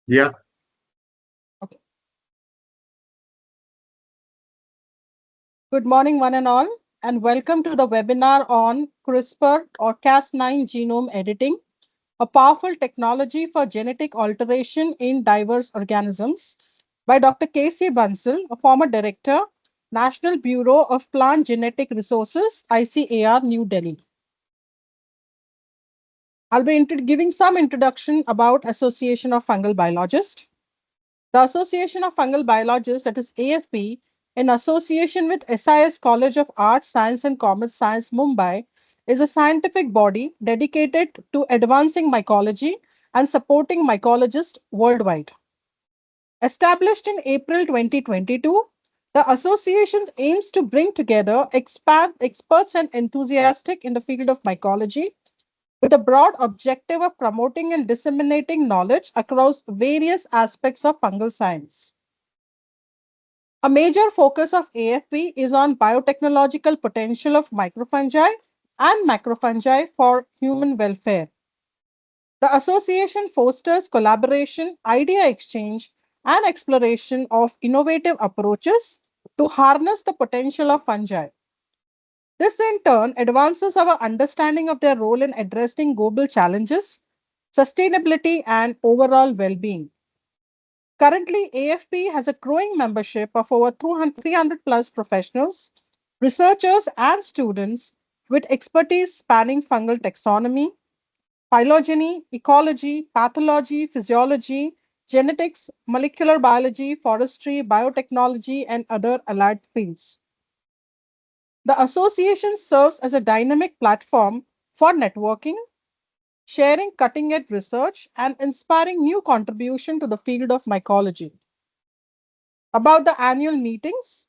Yeah, Okay. Good morning, one and all, and welcome to the webinar on CRISPR or Cas9 genome editing, a powerful technology for genetic alteration in diverse organisms by Dr. K.C. Bansal, a former director, National Bureau of Plant Genetic Resources, ICAR, New Delhi. I'll be giving some introduction about Association of Fungal Biologists. The Association of Fungal Biologists, that is AFB, in association with SIS College of Arts, Science and Commerce Science, Mumbai, is a scientific body dedicated to advancing mycology and supporting mycologists worldwide. Established in April 2022, the association aims to bring together experts and enthusiasts in the field of mycology with the broad objective of promoting and disseminating knowledge across various aspects of fungal science. A major focus of AFB is on biotechnological potential of microfungi and macrofungi for human welfare. The association fosters collaboration, idea exchange, and exploration of innovative approaches to harness the potential of fungi. This in turn advances our understanding of their role in addressing global challenges, sustainability, and overall well being. Currently, AFP has a growing membership of over 300 plus professionals, researchers, and students with expertise spanning fungal taxonomy, phylogeny, ecology, pathology, physiology, genetics, molecular biology, forestry, biotechnology, and other allied fields. The association serves as a dynamic platform for networking, sharing cutting edge research, and inspiring new contribution to the field of mycology. About the annual meetings,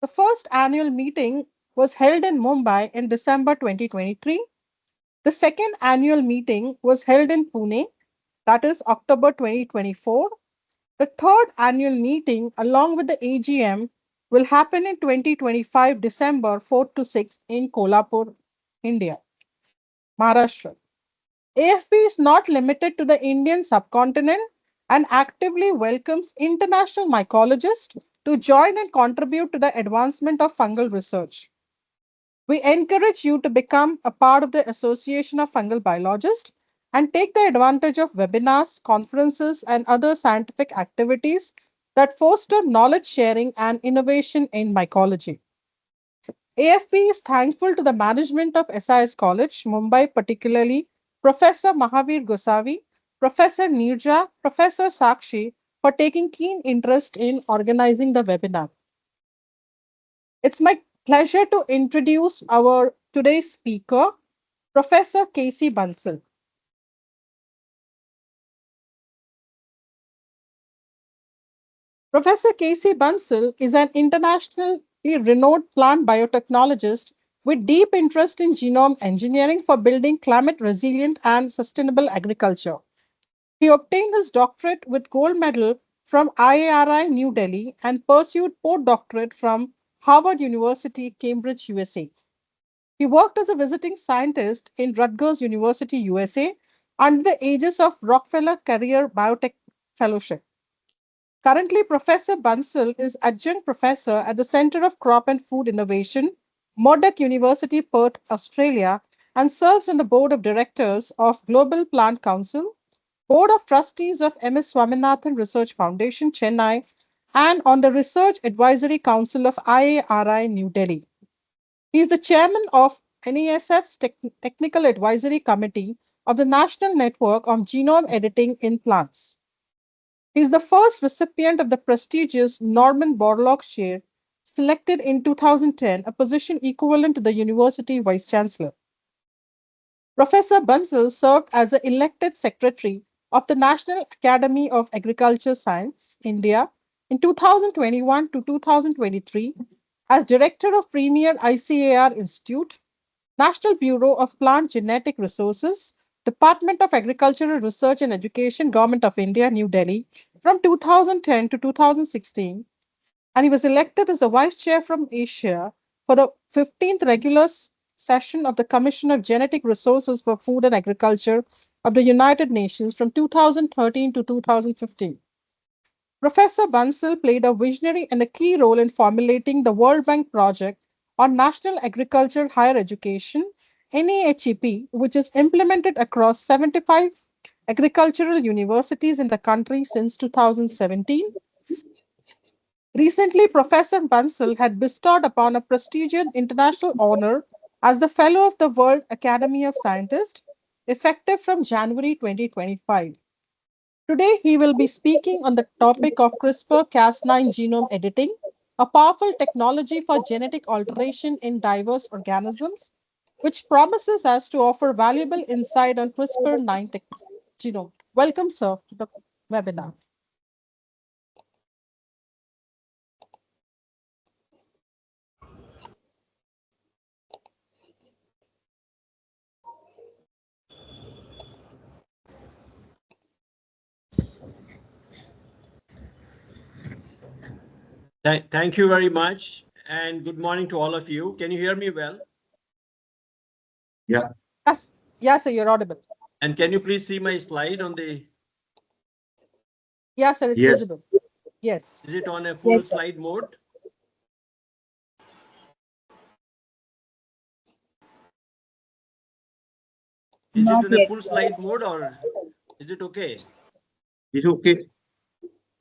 the first annual meeting was held in Mumbai in December 2023. The second annual meeting was held in Pune, that is October 2024. The third annual meeting, along with the AGM, will happen in 2025 December 4th to 6th in Kolhapur, India, Maharashtra. AFP is not limited to the Indian subcontinent and actively welcomes international mycologists to join and contribute to the advancement of fungal research. We encourage you to become a part of the Association of Fungal Biologists and take the advantage of webinars, conferences, and other scientific activities that foster knowledge sharing and innovation in mycology. AFP is thankful to the management of SIS College, Mumbai, particularly Professor Mahavir Gosavi, Professor Nirja, Professor Sakshi, for taking keen interest in organizing the webinar. It's my pleasure to introduce our today's speaker, Professor K.C. Bansal. Professor K.C. Bansal is an internationally renowned plant biotechnologist with deep interest in genome engineering for building climate resilient and sustainable agriculture. He obtained his doctorate with gold medal from IARI New Delhi and pursued postdoctorate from Harvard University, Cambridge, USA. He worked as a visiting scientist in Rutgers University, USA, under the aegis of Rockefeller Career Biotech Fellowship. Currently, Professor Bansal is adjunct professor at the Center of Crop and Food Innovation, Murdoch University, Perth, Australia, and serves on the board of directors of Global Plant Council, board of trustees of MS Swaminathan Research Foundation, Chennai, and on the Research Advisory Council of IARI, New Delhi. He is the chairman of NESF's Technical Advisory Committee of the National Network on Genome Editing in Plants. He is the first recipient of the prestigious Norman Borlaug Chair, selected in 2010, a position equivalent to the university vice chancellor. Professor Bansal served as the elected secretary of the National Academy of Agriculture Science, India, in 2021 to 2023, as director of Premier ICAR Institute, National Bureau of Plant Genetic Resources, Department of Agricultural Research and Education, Government of India, New Delhi, from 2010 to 2016, and he was elected as the vice chair from Asia for the 15th regular session of the Commission of Genetic Resources for Food and Agriculture of the United Nations from 2013 to 2015. Professor Bansal played a visionary and a key role in formulating the World Bank project on National Agriculture Higher Education, NAHEP, which is implemented across 75 agricultural universities in the country since 2017. Recently, Professor Bansal had bestowed upon a prestigious international honor as the Fellow of the World Academy of Scientists, effective from January 2025. Today, he will be speaking on the topic of CRISPR Cas9 genome editing, a powerful technology for genetic alteration in diverse organisms, which promises us to offer valuable insight on CRISPR9 genome. Welcome, sir, to the webinar. Thank you very much, and good morning to all of you. Can you hear me well? Yeah. Yes, yes, sir, you're audible. And can you please see my slide on the... Yes, sir, it's Yes. visible. Yes. Is it on a full slide mode? Is it in a full slide mode, or is it okay? It's okay.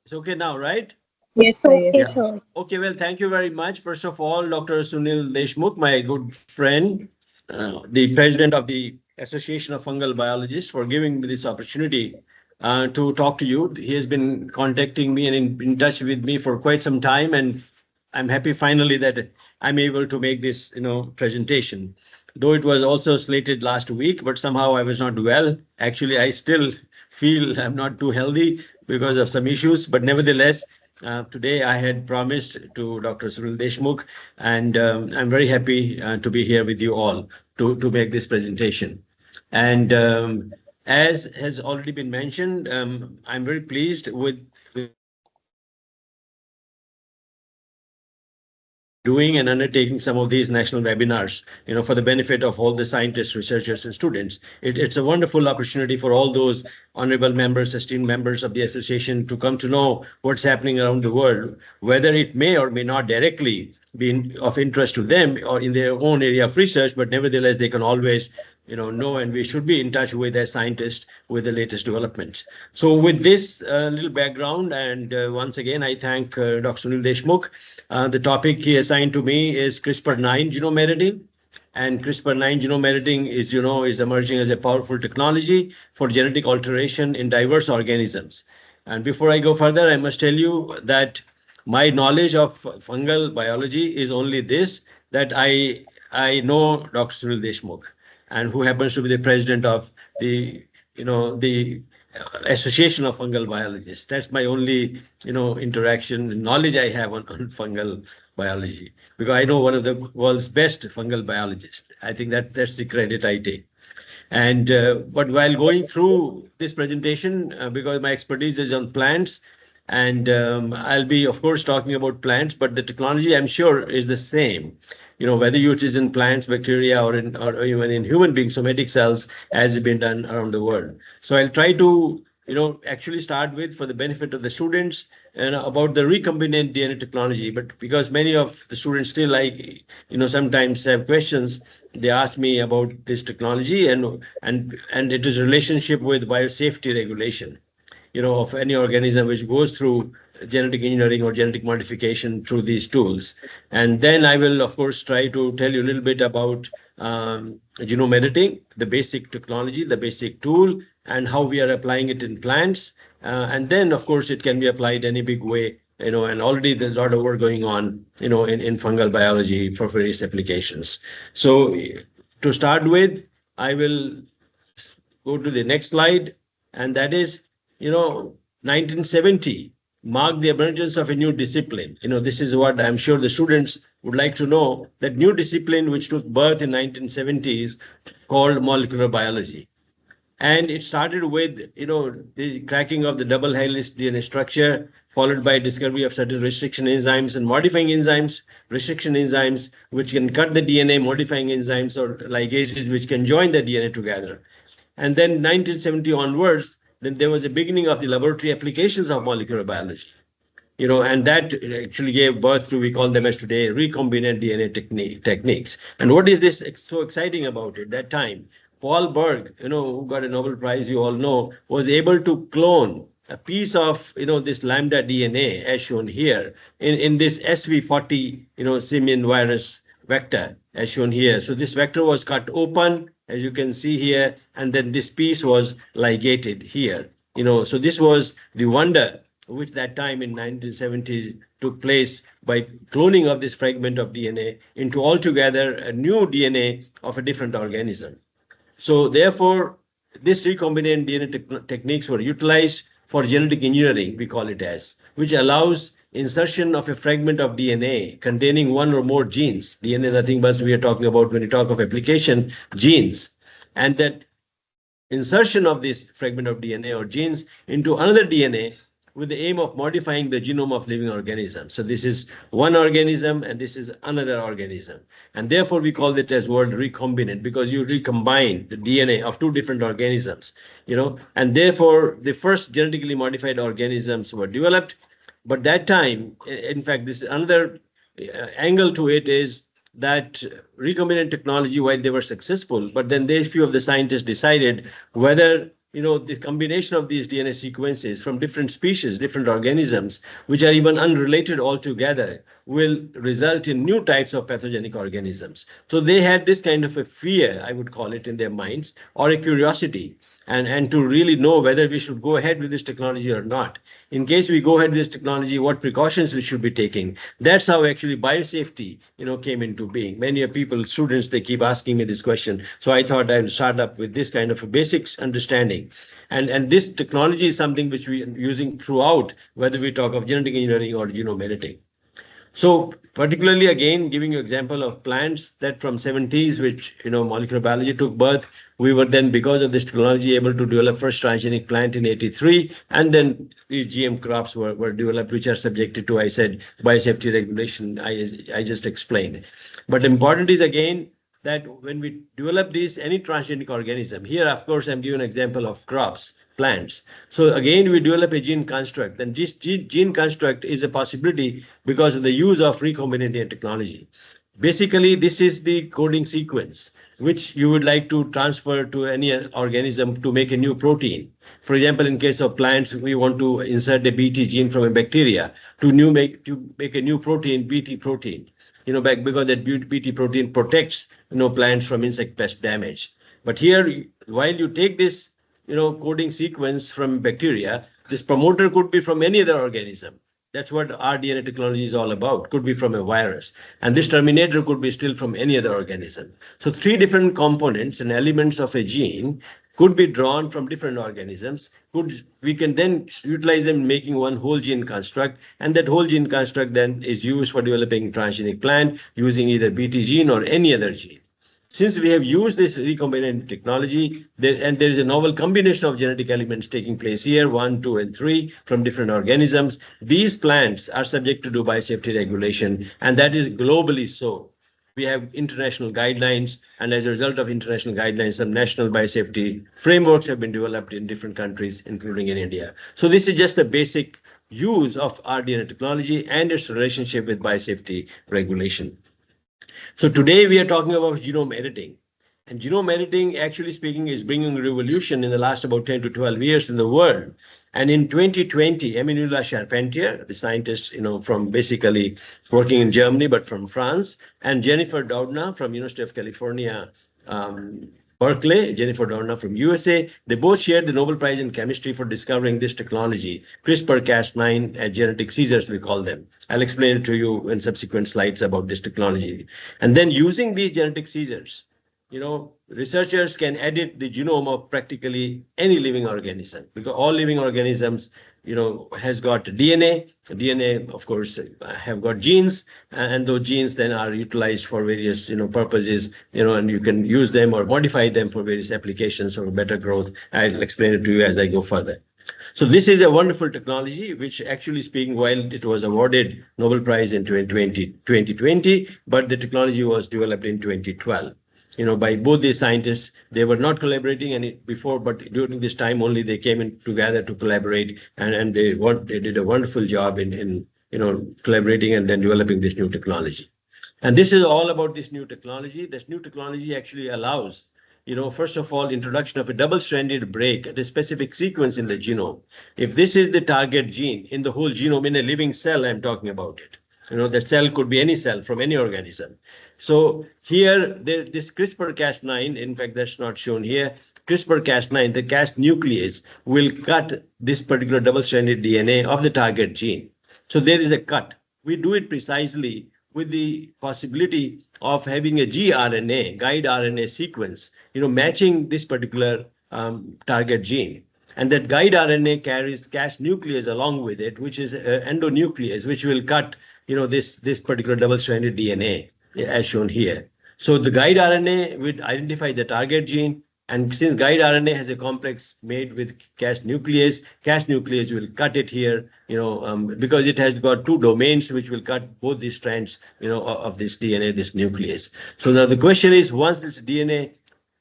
It's okay now, right? Yes, sir. Yeah. Yes, sir. Okay, well, thank you very much. First of all, Dr. Sunil Deshmukh, my good friend, the president of the Association of Fungal Biologists, for giving me this opportunity to talk to you. He has been contacting me and in touch with me for quite some time, and I'm happy finally that I'm able to make this, presentation. Though it was also slated last week, but somehow I was not well. Actually, I still feel I'm not too healthy because of some issues, but nevertheless, today I had promised to Dr. Sunil Deshmukh, and I'm very happy to be here with you all to make this presentation. And as has already been mentioned, I'm very pleased with doing and undertaking some of these national webinars, for the benefit of all the scientists, researchers, and students. It's a wonderful opportunity for all those honorable members, esteemed members of the association to come to know what's happening around the world, whether it may or may not directly be of interest to them or in their own area of research, but nevertheless, they can always know, and we should be in touch with as scientists with the latest developments. So with this little background, and once again, I thank Dr. Sunil Deshmukh. The topic he assigned to me is CRISPR-9 genome editing. And CRISPR-9 genome editing is emerging as a powerful technology for genetic alteration in diverse organisms. And before I go further, I must tell you that my knowledge of fungal biology is only this, that I know Dr. Sunil Deshmukh, and who happens to be the president of the Association of Fungal Biologists. That's my only interaction and knowledge I have on fungal biology, because I know one of the world's best fungal biologists. I think that's the credit I take. And but while going through this presentation, because my expertise is on plants, and I'll be, of course, talking about plants, but the technology, I'm sure, is the same. Whether it is in plants, bacteria, or even in human beings, somatic cells, as has been done around the world. So I'll try to, actually start with, for the benefit of the students, about the recombinant DNA technology. But because many of the students still sometimes have questions, they ask me about this technology and it is relationship with biosafety regulation, of any organism which goes through genetic engineering or genetic modification through these tools. And then I will, of course, try to tell you a little bit about genome editing, the basic technology, the basic tool, and how we are applying it in plants. And then, of course, it can be applied any big way, and already there's a lot of work going on, in fungal biology for various applications. So to start with, I will go to the next slide, and that is, 1970 marked the emergence of a new discipline. This is what I'm sure the students would like to know, that new discipline which took birth in 1970s called molecular biology. And it started with, the cracking of the double helix DNA structure, followed by discovery of certain restriction enzymes and modifying enzymes, restriction enzymes which can cut the DNA, modifying enzymes or ligases which can join the DNA together. And then 1970 onwards, then there was a beginning of the laboratory applications of molecular biology. And that actually gave birth to, we call them as today, recombinant DNA techniques. And what is this so exciting about it? That time, Paul Berg, who got a Nobel Prize, you all know, was able to clone a piece of, this lambda DNA, as shown here, in this SV40, simian virus vector, as shown here. So this vector was cut open, as you can see here, and then this piece was ligated here. So this was the wonder which that time in 1970s took place by cloning of this fragment of DNA into altogether a new DNA of a different organism. So therefore, this recombinant DNA techniques were utilized for genetic engineering, we call it as, which allows insertion of a fragment of DNA containing one or more genes. DNA, nothing but we are talking about when we talk of application, genes. And that insertion of this fragment of DNA or genes into another DNA with the aim of modifying the genome of living organisms. So this is one organism and this is another organism. And therefore we call it as word recombinant, because you recombine the DNA of two different organisms, and therefore the first genetically modified organisms were developed. But that time, in fact, this is another angle to it is that recombinant technology, while they were successful, but then few of the scientists decided whether the combination of these DNA sequences from different species, different organisms, which are even unrelated altogether, will result in new types of pathogenic organisms. So they had this kind of a fear, I would call it, in their minds, or a curiosity, and to really know whether we should go ahead with this technology or not. In case we go ahead with this technology, what precautions we should be taking. That's how actually biosafety, came into being. Many people, students, they keep asking me this question. So I thought I would start up with this kind of a basics understanding. And this technology is something which we are using throughout, whether we talk of genetic engineering or genome editing. So particularly, again, giving you example of plants that from 70s, which, molecular biology took birth, we were then, because of this technology, able to develop first transgenic plant in 83. And then these GM crops were developed, which are subjected to, I said, biosafety regulation, I just explained. But important is, again, that when we develop any transgenic organism, here, of course, I'm giving an example of crops, plants. So again, we develop a gene construct, and this gene construct is a possibility because of the use of recombinant DNA technology. Basically, this is the coding sequence which you would like to transfer to any organism to make a new protein. For example, in case of plants, we want to insert a Bt gene from a bacteria to make a new protein, Bt protein. Because that Bt protein protects plants from insect pest damage. But here, while you take this coding sequence from bacteria, this promoter could be from any other organism. That's what rDNA technology is all about. Could be from a virus. And this terminator could be still from any other organism. So 3 different components and elements of a gene could be drawn from different organisms. We can then utilize them in making one whole gene construct. And that whole gene construct then is used for developing transgenic plant using either Bt gene or any other gene. Since we have used this recombinant technology, and there is a novel combination of genetic elements taking place here, 1, 2, and 3 from different organisms, these plants are subject to biosafety regulation, and that is globally so. We have international guidelines, and as a result of international guidelines, some national biosafety frameworks have been developed in different countries, including in India. So this is just the basic use of rDNA technology and its relationship with biosafety regulation. So today we are talking about genome editing. And genome editing, actually speaking, is bringing a revolution in the last about 10 to 12 years in the world. And in 2020, Emmanuela Charpentier, the scientist, from basically working in Germany, but from France, and Jennifer Doudna from University of California, Berkeley, Jennifer Doudna from USA, they both shared the Nobel Prize in Chemistry for discovering this technology, CRISPR Cas9 genetic Caesars, we call them. I'll explain it to you in subsequent slides about this technology. And then using these genetic Caesars, researchers can edit the genome of practically any living organism, because all living organisms, has got DNA. DNA, of course, have got genes, and those genes then are utilized for various, purposes, and you can use them or modify them for various applications for better growth. I'll explain it to you as I go further. So this is a wonderful technology, which actually speaking, while it was awarded Nobel Prize in 2020, but the technology was developed in 2012. by both these scientists. They were not collaborating any before, but during this time only they came in together to collaborate, and they did a wonderful job in collaborating and then developing this new technology. And this is all about this new technology. This new technology actually allows, first of all, introduction of a double-stranded break at a specific sequence in the genome. If this is the target gene in the whole genome, in a living cell, I'm talking about it. The cell could be any cell from any organism. So here, this CRISPR-Cas9, in fact, that's not shown here. CRISPR-Cas9, the Cas nuclease, will cut this particular double-stranded DNA of the target gene. So there is a cut. We do it precisely with the possibility of having a gRNA, guide RNA sequence, matching this particular target gene. And that guide RNA carries Cas nuclease along with it, which is endonuclease, which will cut, this particular double-stranded DNA, as shown here. So the guide RNA would identify the target gene. And since guide RNA has a complex made with Cas nuclease will cut it here, because it has got two domains which will cut both these strands, of this DNA, this nuclease. So now the question is, once this DNA,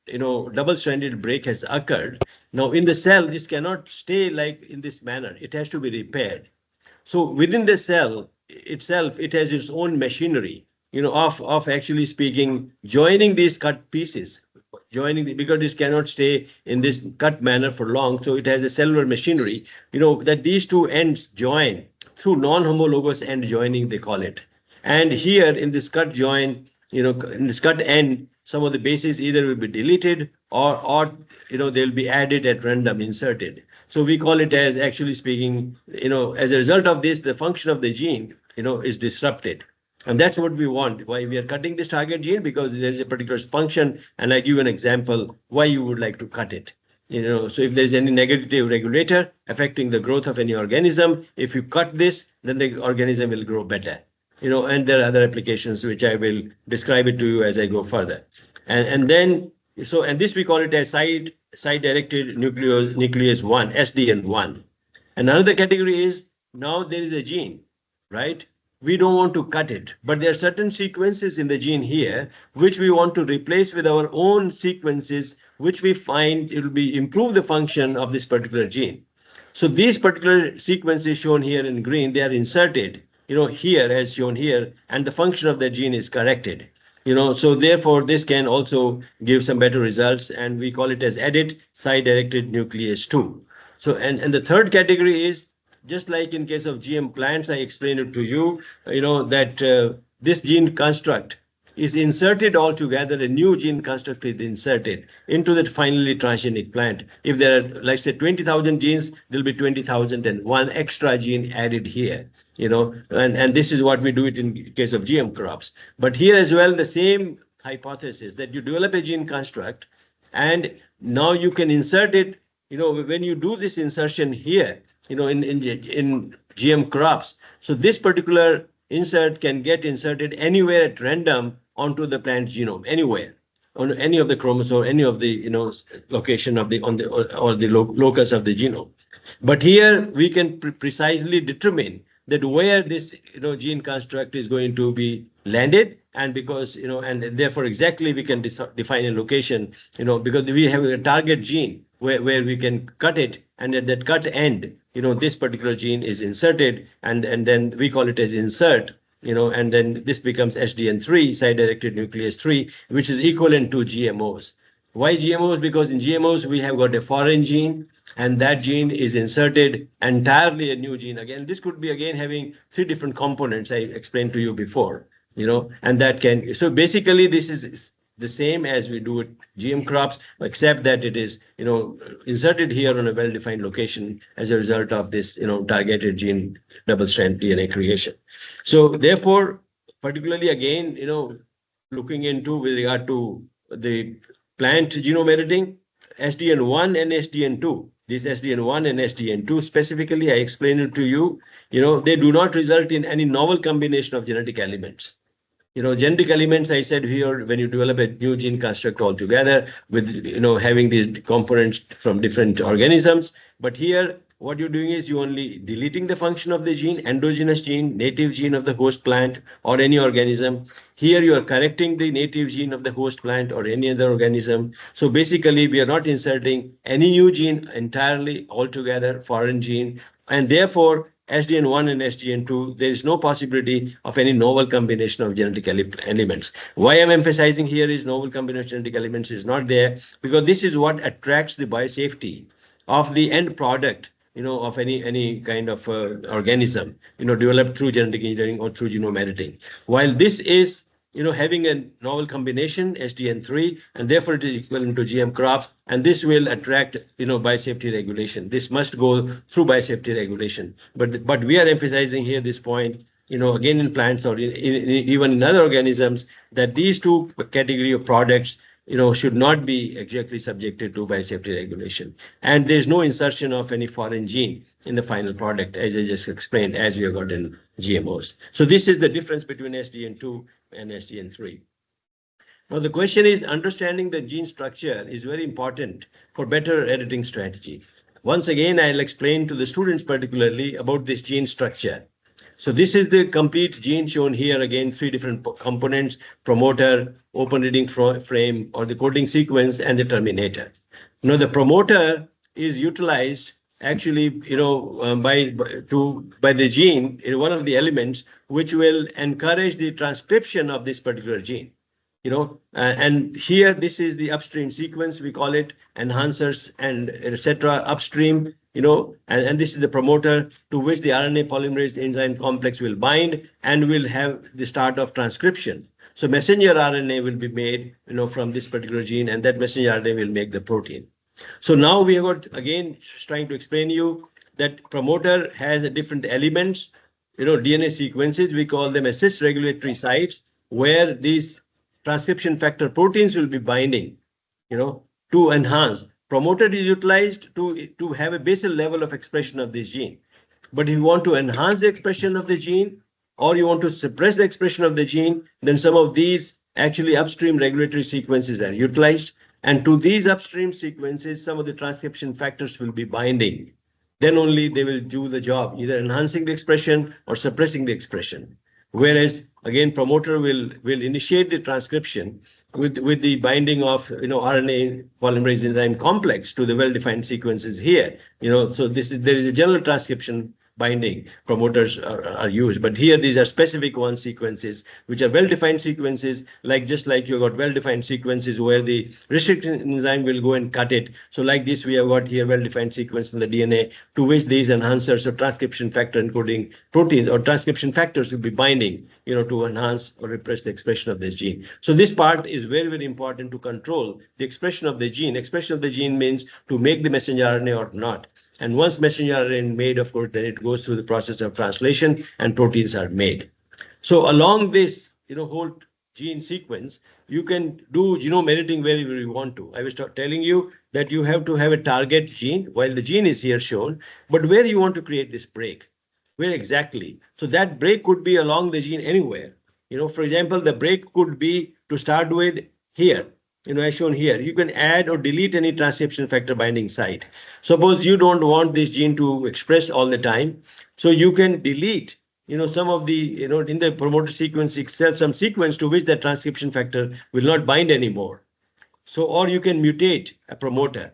double-stranded break has occurred, now in the cell, this cannot stay like in this manner. It has to be repaired. So within the cell itself, it has its own machinery, of actually speaking, joining these cut pieces. Because this cannot stay in this cut manner for long. So it has a cellular machinery, that these two ends join through non-homologous end joining, they call it. And here in this cut join, in this cut end, some of the bases either will be deleted or they'll be added at random, inserted. So we call it as, actually speaking, as a result of this, the function of the gene, is disrupted. And that's what we want. Why we are cutting this target gene? Because there is a particular function, and I give you an example why you would like to cut it. So if there's any negative regulator affecting the growth of any organism, if you cut this, then the organism will grow better. And there are other applications which I will describe it to you as I go further. And this we call it as side-directed nuclease 1, SDN1. And another category is, now there is a gene, right? We don't want to cut it, but there are certain sequences in the gene here which we want to replace with our own sequences, which we find it will improve the function of this particular gene. So these particular sequences shown here in green, they are inserted, here as shown here, and the function of the gene is corrected. So therefore this can also give some better results, and we call it as edit side-directed nuclease 2. So and the third category is, just like in case of GM plants, I explained it to you, that this gene construct is inserted altogether. A new gene construct is inserted into that finally transgenic plant. If there are, like say, 20,000 genes, there'll be 20,001 extra gene added here, and this is what we do it in case of GM crops. But here as well, the same hypothesis that you develop a gene construct, and now you can insert it, when you do this insertion here, in GM crops. So this particular insert can get inserted anywhere at random onto the plant genome, anywhere, on any of the chromosome, any of the location of the locus of the genome. But here we can precisely determine that where this gene construct is going to be landed, and because and therefore exactly we can define a location, because we have a target gene where we can cut it, and at that cut end, this particular gene is inserted, and then we call it as insert, and then this becomes SDN3, side-directed nuclease 3, which is equivalent to GMOs. Why GMOs? Because in GMOs, we have got a foreign gene, and that gene is inserted entirely a new gene. Again, this could be again having 3 different components I explained to you before, and that can, so basically this is the same as we do with GM crops, except that it is, inserted here on a well-defined location as a result of this, targeted gene double-strand DNA creation. So therefore, particularly again, looking into with regard to the plant genome editing, SDN1 and SDN2. This SDN1 and SDN2 specifically, I explained it to you, they do not result in any novel combination of genetic elements. Genetic elements, I said here, when you develop a new gene construct altogether with, having these components from different organisms. But here, what you're doing is you only deleting the function of the gene, endogenous gene, native gene of the host plant or any organism. Here you are correcting the native gene of the host plant or any other organism. So basically, we are not inserting any new gene entirely altogether, foreign gene, and therefore SDN1 and SDN2, there is no possibility of any novel combination of genetic elements. Why I'm emphasizing here is novel combination of genetic elements is not there, because this is what attracts the biosafety of the end product, of any kind of organism, developed through genetic engineering or through genome editing. While this is, having a novel combination, SDN3, and therefore it is equivalent to GM crops, and this will attract, biosafety regulation. This must go through biosafety regulation. But we are emphasizing here this point, again in plants or even in other organisms, that these two category of products, should not be exactly subjected to biosafety regulation. And there's no insertion of any foreign gene in the final product, as I just explained, as we have got in GMOs. So this is the difference between SDN2 and SDN3. Now, the question is, understanding the gene structure is very important for better editing strategy. Once again, I'll explain to the students particularly about this gene structure. So this is the complete gene shown here. Again, 3 different components: promoter, open reading frame or the coding sequence, and the terminator. The promoter is utilized actually, by the gene, one of the elements which will encourage the transcription of this particular gene. And here this is the upstream sequence, we call it enhancers and etc. upstream, and this is the promoter to which the RNA polymerase enzyme complex will bind and will have the start of transcription. So messenger RNA will be made, from this particular gene, and that messenger RNA will make the protein. So now we have got, again, trying to explain you that promoter has a different elements, DNA sequences, we call them as cis regulatory sites, where these transcription factor proteins will be binding, to enhance. Promoter is utilized to have a basal level of expression of this gene. But if you want to enhance the expression of the gene, or you want to suppress the expression of the gene, then some of these actually upstream regulatory sequences are utilized. And to these upstream sequences, some of the transcription factors will be binding. Then only they will do the job, either enhancing the expression or suppressing the expression. Whereas, again, promoter will initiate the transcription with the binding of RNA polymerase enzyme complex to the well-defined sequences here. So there is a general transcription binding promoters are used, but here these are specific one sequences which are well-defined sequences, just like you got well-defined sequences where the restriction enzyme will go and cut it. So like this, we have got here well-defined sequence in the DNA to which these enhancers or transcription factor encoding proteins or transcription factors will be binding, to enhance or repress the expression of this gene. So this part is very, very important to control the expression of the gene. Expression of the gene means to make the messenger RNA or not. And once messenger RNA made, of course, then it goes through the process of translation and proteins are made. So along this, whole gene sequence, you can do genome editing wherever you want to. I was telling you that you have to have a target gene, while the gene is here shown, but where you want to create this break, where exactly? So that break could be along the gene anywhere. For example, the break could be to start with here. As shown here, you can add or delete any transcription factor binding site. Suppose you don't want this gene to express all the time, so you can delete, some of the, in the promoter sequence itself, some sequence to which the transcription factor will not bind anymore. So, or you can mutate a promoter,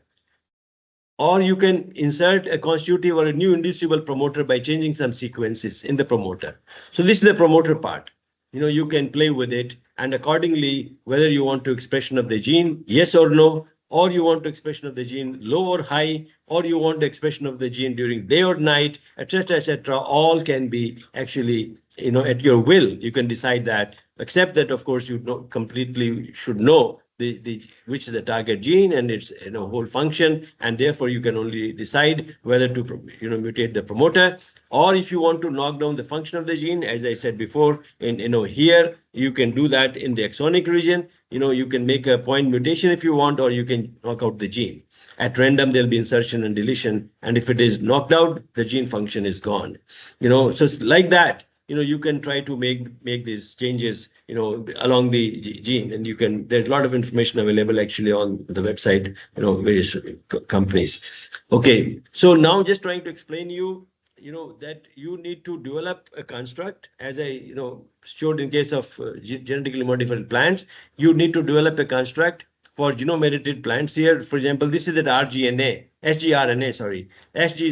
or you can insert a constitutive or a new inducible promoter by changing some sequences in the promoter. So this is the promoter part. You can play with it, and accordingly, whether you want to expression of the gene, yes or no, or you want to expression of the gene low or high, or you want the expression of the gene during day or night, etc., all can be actually, at your will. You can decide that, except that, of course, you completely should know which is the target gene and its whole function, and therefore you can only decide whether to mutate the promoter, or if you want to knock down the function of the gene, as I said before, here you can do that in the exonic region. You can make a point mutation if you want, or you can knock out the gene. At random, there'll be insertion and deletion, and if it is knocked out, the gene function is gone. So like that, you can try to make these changes, along the gene, and there's a lot of information available actually on the website, various companies. Okay, so now just trying to explain that you need to develop a construct, as I showed in case of genetically modified plants. You need to develop a construct for genome edited plants. Here, for example, this is the SG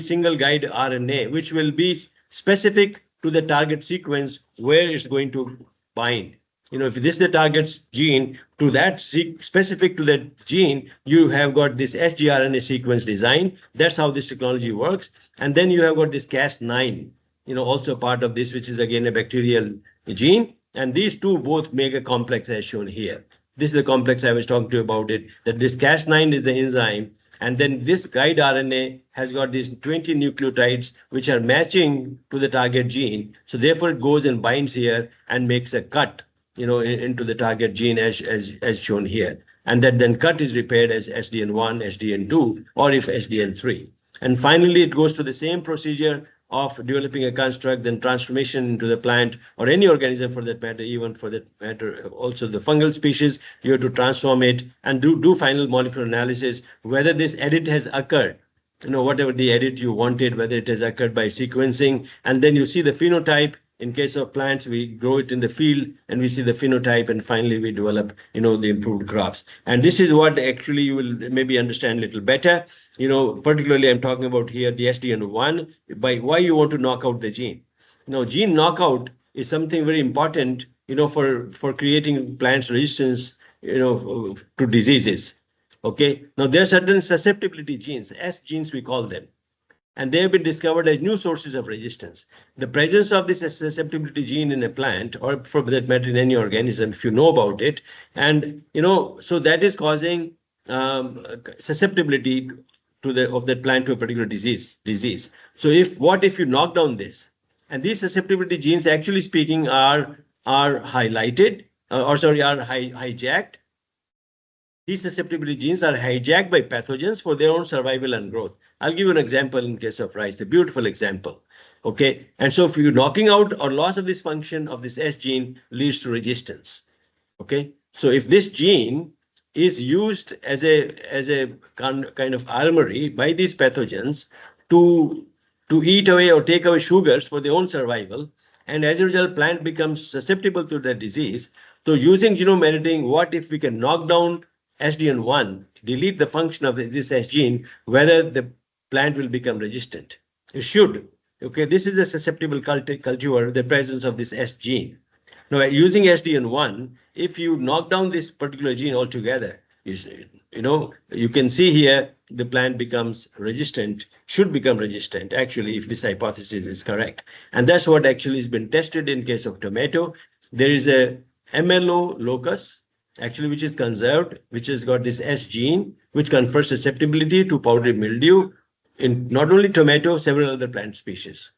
single guide RNA, which will be specific to the target sequence where it's going to bind. If this is the target gene, to that specific to that gene, you have got this sgRNA sequence design. That's how this technology works. And then you have got this Cas9, also part of this, which is again a bacterial gene. And these two both make a complex as shown here. This is the complex I was talking to you about it, that this Cas9 is the enzyme. And then this guide RNA has got these 20 nucleotides, which are matching to the target gene. So therefore, it goes and binds here and makes a cut, into the target gene as shown here. And that then cut is repaired as SDN1, SDN2, or if SDN3. And finally, it goes to the same procedure of developing a construct, then transformation into the plant or any organism for that matter, even for that matter, also the fungal species. You have to transform it and do final molecular analysis, whether this edit has occurred, whatever the edit you wanted, whether it has occurred by sequencing. And then you see the phenotype. In case of plants, we grow it in the field and we see the phenotype, and finally we develop, the improved crops. And this is what actually you will maybe understand a little better. Particularly I'm talking about here the SDN1, by why you want to knock out the gene. Gene knockout is something very important, for creating plants resistance, to diseases. Okay. Now there are certain susceptibility genes, S genes we call them. And they have been discovered as new sources of resistance. The presence of this susceptibility gene in a plant, or for that matter in any organism, if you know about it, and so that is causing susceptibility of that plant to a particular disease. So what if you knock down this, and these susceptibility genes, actually speaking, are highlighted, are hijacked. These susceptibility genes are hijacked by pathogens for their own survival and growth. I'll give you an example in case of rice, a beautiful example. Okay, and so if you're knocking out or loss of this function of this S gene leads to resistance. Okay, so if this gene is used as a kind of armory by these pathogens to eat away or take away sugars for their own survival, and as a result, plant becomes susceptible to the disease. So using genome editing, what if we can knock down SDN1, delete the function of this S gene, whether the plant will become resistant? It should. Okay, this is a susceptible cultivar, the presence of this S gene. Now, using SDN1, if you knock down this particular gene altogether, you can see here the plant becomes resistant, should become resistant, actually, if this hypothesis is correct. And that's what actually has been tested in case of tomato. There is a MLO locus, actually, which is conserved, which has got this S gene, which confers susceptibility to powdery mildew in not only tomato, several other plant species.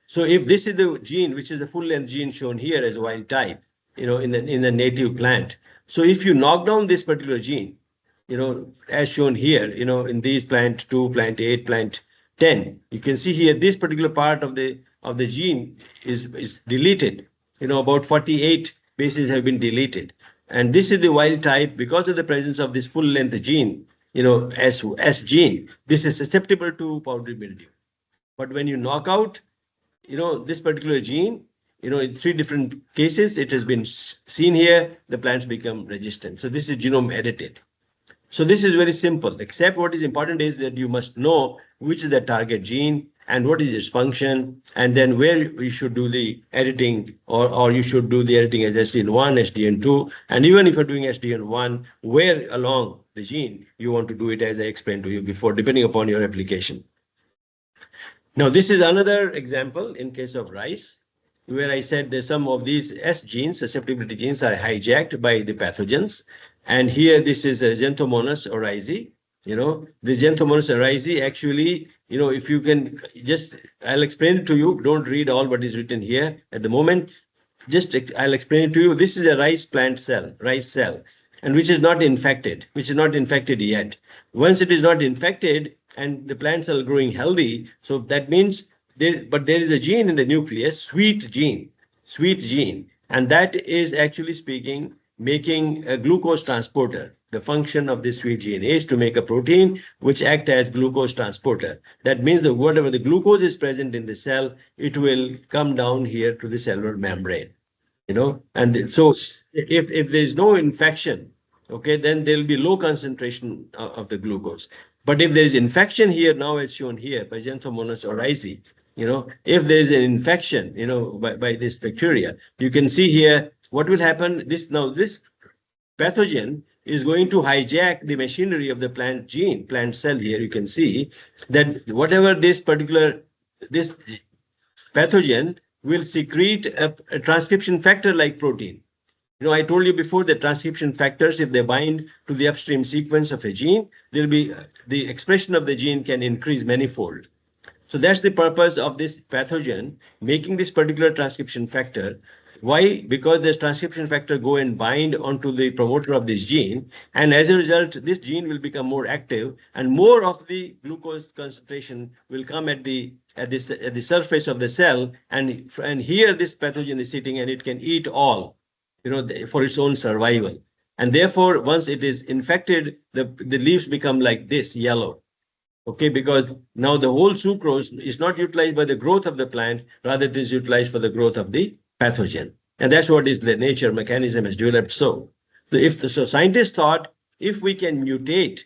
So if this is the gene, which is the full length gene shown here as wild type, in the native plant. So if you knock down this particular gene, as shown here, in these plant 2, plant 8, plant 10, you can see here this particular part of the gene is deleted. About 48 bases have been deleted. And this is the wild type because of the presence of this full length gene, S gene. This is susceptible to powdery mildew. But when you knock out, this particular gene, in 3 different cases, it has been seen here, the plants become resistant. So this is genome edited. So this is very simple, except what is important is that you must know which is the target gene and what is its function, and then where you should do the editing, or you should do the editing as SDN1, SDN2, and even if you're doing SDN1, where along the gene you want to do it, as I explained to you before, depending upon your application. Now, this is another example in case of rice, where I said that some of these S genes, susceptibility genes, are hijacked by the pathogens. And here, this is a Xanthomonas oryzae. This Xanthomonas oryzae actually, if you can just, I'll explain it to you. Don't read all what is written here at the moment. I'll explain it to you. This is a rice cell, and which is not infected, yet. Once it is not infected and the plants are growing healthy, so that means there is a gene in the nucleus, sweet gene, sweet gene, and that is actually speaking making a glucose transporter. The function of this sweet gene is to make a protein which act as glucose transporter. That means that whatever the glucose is present in the cell, it will come down here to the cellular membrane. And so if there is no infection, okay, then there will be low concentration of the glucose. But if there is infection here, now it's shown here by Xanthomonas oryzae, if there is an infection, by this bacteria, you can see here what will happen. This pathogen is going to hijack the machinery of the plant cell. Here you can see that whatever this pathogen will secrete a transcription factor like protein. I told you before that transcription factors, if they bind to the upstream sequence of a gene, the expression of the gene can increase manifold. So that's the purpose of this pathogen making this particular transcription factor. Why? Because this transcription factor go and bind onto the promoter of this gene, and as a result, this gene will become more active, and more of the glucose concentration will come at the surface of the cell, and here this pathogen is sitting, and it can eat all, for its own survival. And therefore, once it is infected, the leaves become like this, yellow. Okay, because now the whole sucrose is not utilized by the growth of the plant, rather it is utilized for the growth of the pathogen. And that's what is the nature mechanism has developed. So scientists thought if we can mutate,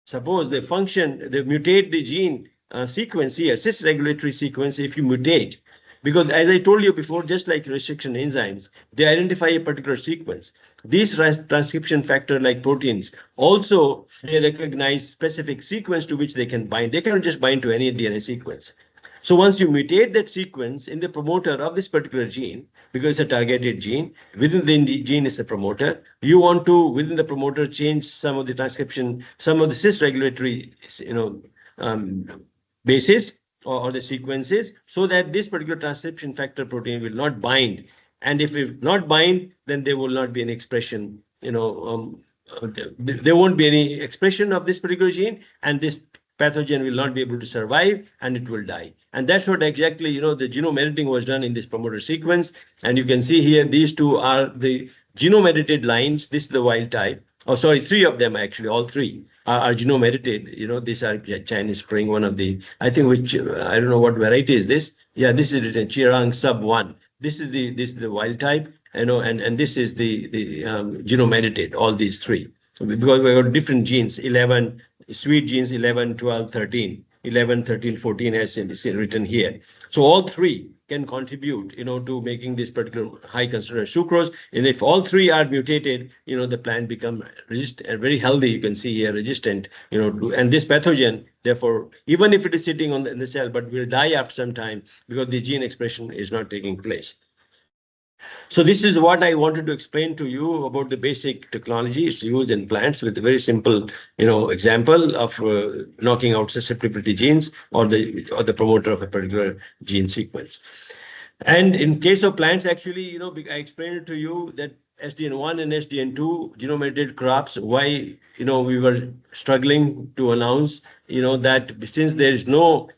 suppose they mutate the gene sequence here, cis regulatory sequence, if you mutate, because as I told you before, just like restriction enzymes, they identify a particular sequence. These transcription factor like proteins also, they recognize specific sequence to which they can bind. They cannot just bind to any DNA sequence. So once you mutate that sequence in the promoter of this particular gene, because it's a targeted gene, within the gene is a promoter, you want to, within the promoter, change some of the transcription, some of the cis regulatory, bases or the sequences, so that this particular transcription factor protein will not bind. And if it not bind, then there will not be any expression, there won't be any expression of this particular gene, and this pathogen will not be able to survive, and it will die. And that's what exactly, the genome editing was done in this promoter sequence. And you can see here, these two are the genome edited lines. This is the wild type. Oh, sorry, three of them actually, all three are genome edited. These are Chinese spring, one of the, I think, which, I don't know what variety is this. Yeah, this is written Chirang sub 1. This is the wild type, and this is the genome edited, all these three. So because we got different genes, 11 sweet genes, 11, 12, 13, 11, 13, 14 as written here. So all three can contribute, to making this particular high concentrated sucrose. And if all three are mutated, the plant become resistant, very healthy. You can see here resistant, and this pathogen, therefore, even if it is sitting in the cell, but will die after some time because the gene expression is not taking place. So this is what I wanted to explain to you about the basic technology. It's used in plants with a very simple, example of knocking out susceptibility genes or the promoter of a particular gene sequence. And in case of plants, actually, I explained it to you that SDN1 and SDN2 genome edited crops, why, we were struggling to announce, that since there is no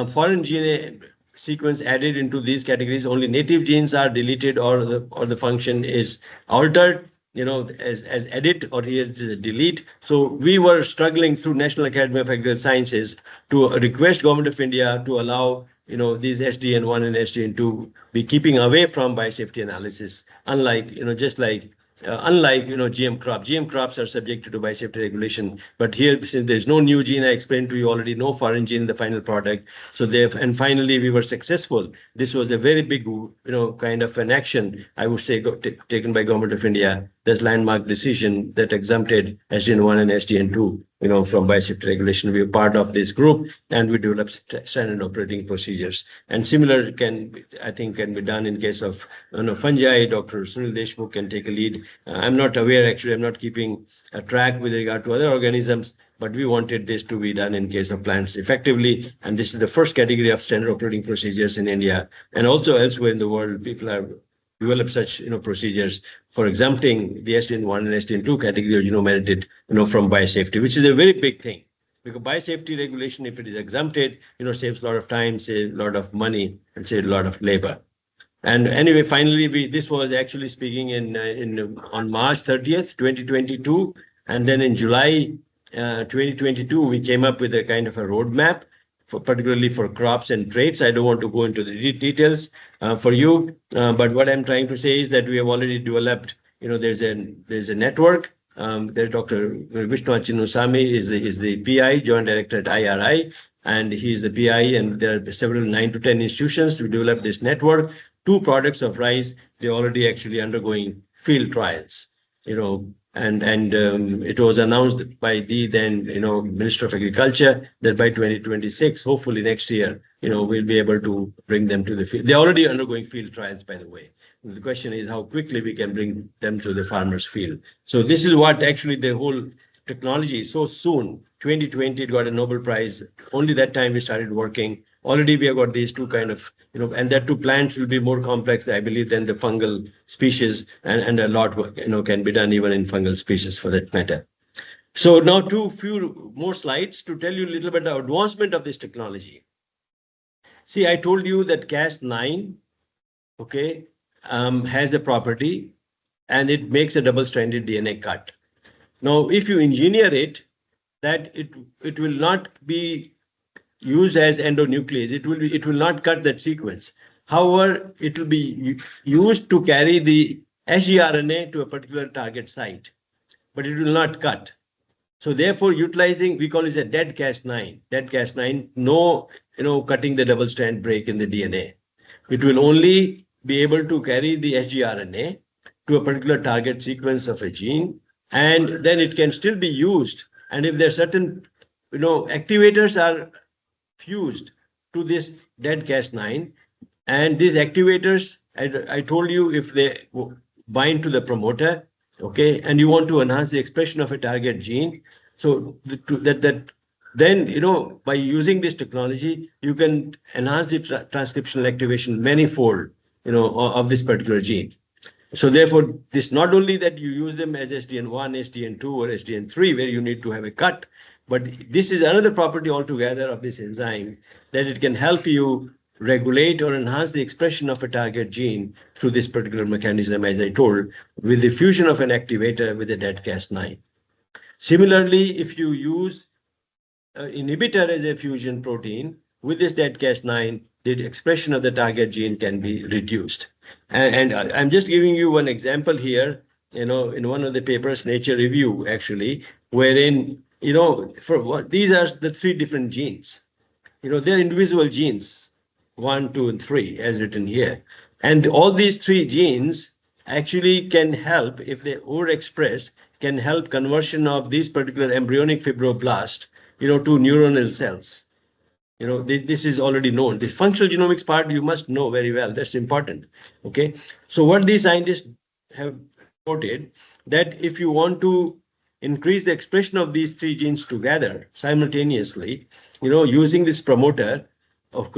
foreign gene sequence added into these categories, only native genes are deleted or the function is altered, as edit or delete. So we were struggling through National Academy of Agricultural Sciences to request Government of India to allow, these SDN1 and SDN2 be keeping away from biosafety analysis, unlike, unlike GM crops are subjected to biosafety regulation. But here, since there's no new gene, I explained to you already, no foreign gene in the final product. So and finally we were successful. This was a very big, kind of an action, I would say, taken by Government of India. This landmark decision that exempted SDN1 and SDN2, from biosafety regulation. We were part of this group, and we developed standard operating procedures. And similar can be done in case of fungi. Dr. Sunil Deshmukh can take a lead. I'm not aware, actually, I'm not keeping a track with regard to other organisms, but we wanted this to be done in case of plants effectively. And this is the first category of standard operating procedures in India, and also elsewhere in the world. People have developed such procedures for exempting the SDN1 and SDN2 category of genome edited from biosafety, which is a very big thing. Because biosafety regulation, if it is exempted, saves a lot of time, saves a lot of money, and saves a lot of labor. And anyway, finally, this was actually speaking on March 30th, 2022. And then in July 2022, we came up with a kind of a roadmap, particularly for crops and traits. I don't want to go into the details for you, but what I'm trying to say is that we have already developed, there's a network. There's Dr. Vishnu Chinusamy is the PI, Joint Director at IRI, and he is the PI, and there are several 9 to 10 institutions to develop this network. 2 products of rice, they're already actually undergoing field trials, and it was announced by the then, Minister of Agriculture that by 2026, hopefully next year, we'll be able to bring them to the field. They're already undergoing field trials, by the way. The question is how quickly we can bring them to the farmer's field. So this is what actually the whole technology so soon, 2020, it got a Nobel Prize. Only that time we started working. Already we have got these 2 kind of, and that 2 plants will be more complex, I believe, than the fungal species, and a lot, can be done even in fungal species for that matter. So now few more slides to tell you a little bit about the advancement of this technology. See, I told you that Cas9, okay, has the property, and it makes a double-stranded DNA cut. Now, if you engineer it, that it will not be used as endonuclease. It will not cut that sequence. However, it will be used to carry the sgRNA to a particular target site, but it will not cut. So therefore, utilizing, we call it a dead Cas9. Dead Cas9, no, cutting the double strand break in the DNA. It will only be able to carry the sgRNA to a particular target sequence of a gene, and then it can still be used. And if there are certain, activators are fused to this dead Cas9, and these activators, I told you, if they bind to the promoter, okay, and you want to enhance the expression of a target gene, so then, by using this technology, you can enhance the transcriptional activation manifold, of this particular gene. So therefore, this not only that you use them as SDN1, SDN2, or SDN3, where you need to have a cut, but this is another property altogether of this enzyme, that it can help you regulate or enhance the expression of a target gene through this particular mechanism, as I told, with the fusion of an activator with a dead Cas9. Similarly, if you use inhibitor as a fusion protein with this dead Cas9, the expression of the target gene can be reduced. And I'm just giving you one example here, in one of the papers, Nature Review, actually, wherein, these are the 3 different genes. They're individual genes, 1, 2, and 3, as written here. And all these 3 genes actually can help, if they overexpress, can help conversion of these particular embryonic fibroblast, to neuronal cells. This is already known. The functional genomics part you must know very well. That's important. Okay. So what these scientists have reported, that if you want to increase the expression of these 3 genes together simultaneously, using this promoter of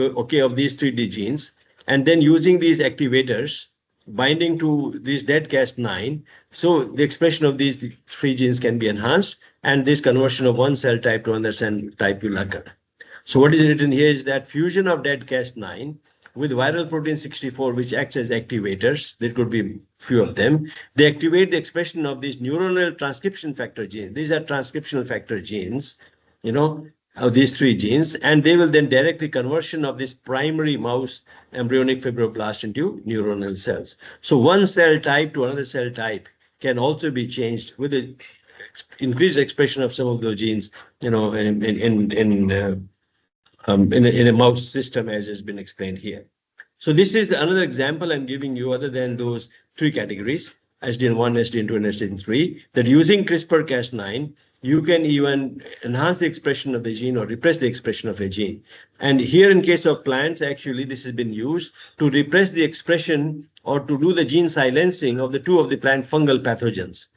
these 3D genes, and then using these activators binding to this dead Cas9, so the expression of these 3 genes can be enhanced, and this conversion of one cell type to another cell type will occur. So what is written here is that fusion of dead Cas9 with viral protein 64, which acts as activators, there could be few of them, they activate the expression of these neuronal transcription factor genes. These are transcriptional factor genes, of these 3 genes, and they will then direct the conversion of this primary mouse embryonic fibroblast into neuronal cells. So one cell type to another cell type can also be changed with the increased expression of some of those genes, in a mouse system, as has been explained here. So this is another example I'm giving you, other than those 3 categories, SDN1, SDN2, and SDN3, that using CRISPR Cas9, you can even enhance the expression of the gene or repress the expression of a gene. And here in case of plants, actually, this has been used to repress the expression or to do the gene silencing of the 2 of the plant fungal pathogens.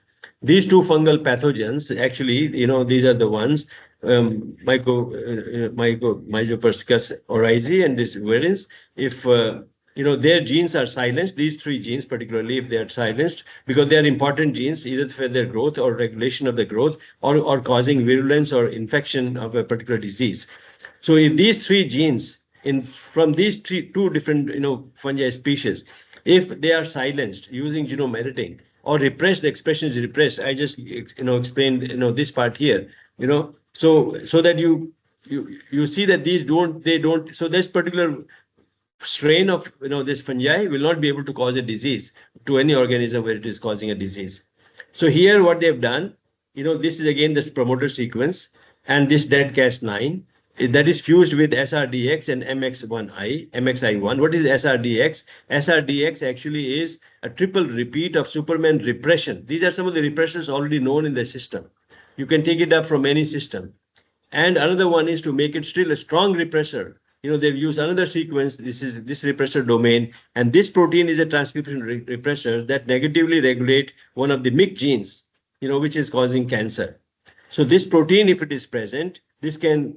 These 2 fungal pathogens, actually, these are the ones, Mycopersicus oryzae and this virens. If their genes are silenced, these 3 genes particularly, if they are silenced, because they are important genes either for their growth or regulation of the growth, or causing virulence or infection of a particular disease. So if these 3 genes from these two different fungi species, if they are silenced using genome editing or repressed, the expression is repressed. I just explained this part here, so that you see that these don't. So this particular strain of this fungi will not be able to cause a disease to any organism where it is causing a disease. So here what they've done, this is again this promoter sequence and this dead Cas9 that is fused with SRDX and MXI1. What is SRDX? SRDX actually is a triple repeat of Superman repression. These are some of the repressors already known in the system. You can take it up from any system. And another one is to make it still a strong repressor. They've used another sequence. This is this repressor domain, and this protein is a transcription repressor that negatively regulate one of the MYC genes, which is causing cancer. So this protein, if it is present, this can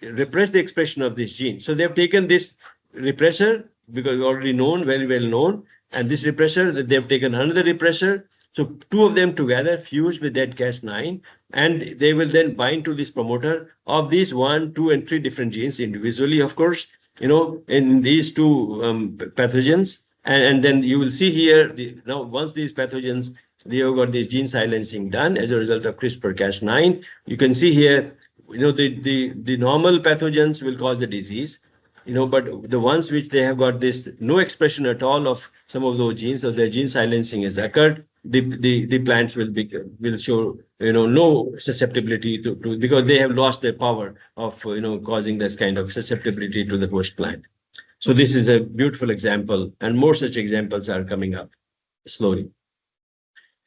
repress the expression of this gene. So they've taken this repressor, because already known, very well known, and this repressor, that they've taken another repressor. So two of them together fused with that Cas9, and they will then bind to this promoter of these 1, 2, and 3 different genes individually, of course, in these two pathogens. And then you will see here, now once these pathogens, they have got this gene silencing done as a result of CRISPR Cas9. You can see here, the normal pathogens will cause the disease, but the ones which they have got this no expression at all of some of those genes, so their gene silencing has occurred, the plants will show no susceptibility to because they have lost their power of causing this kind of susceptibility to the host plant. So this is a beautiful example, and more such examples are coming up slowly.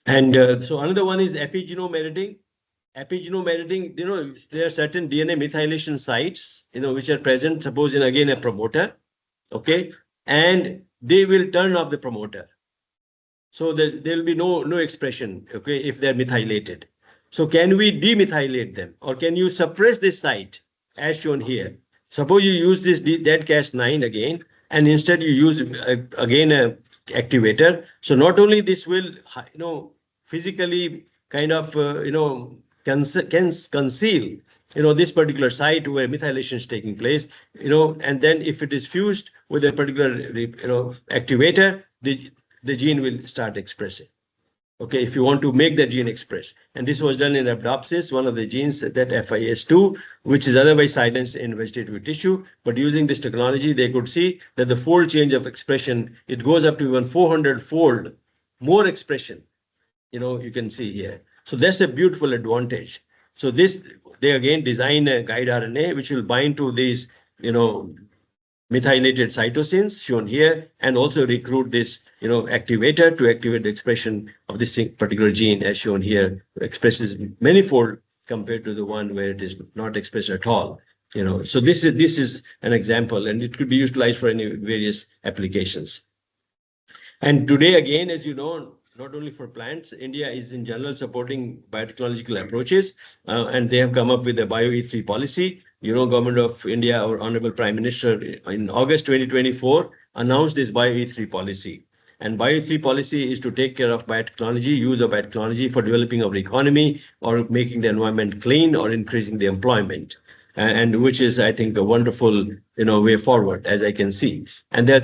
And so another one is epigenome editing. Epigenome editing, there are certain DNA methylation sites, which are present, suppose in again a promoter, okay, and they will turn off the promoter. So there will be no expression, okay, if they're methylated. So can we demethylate them, or can you suppress this site as shown here? Suppose you use this dead Cas9 again, and instead you use again a activator. So not only this will physically kind of can conceal this particular site where methylation is taking place, and then if it is fused with a particular activator, the gene will start expressing. Okay, if you want to make that gene express. And this was done in rhabdopsis, one of the genes, that FIS2, which is otherwise silenced in vegetative tissue. But using this technology, they could see that the fold change of expression, it goes up to even 400-fold more expression. You can see here. So that's a beautiful advantage. So they again design a guide RNA, which will bind to these, methylated cytosines shown here, and also recruit this, activator to activate the expression of this particular gene as shown here, expresses manifold compared to the one where it is not expressed at all. So this is an example, and it could be utilized for any various applications. And today, again, as you know, not only for plants, India is in general supporting biotechnological approaches, and they have come up with a BioE3 policy. Government of India, our Honorable Prime Minister, in August 2024, announced this BioE3 policy. And BioE3 policy is to take care of biotechnology, use of biotechnology for developing our economy, or making the environment clean, or increasing the employment. And which is, I think, a wonderful, way forward, as I can see. And there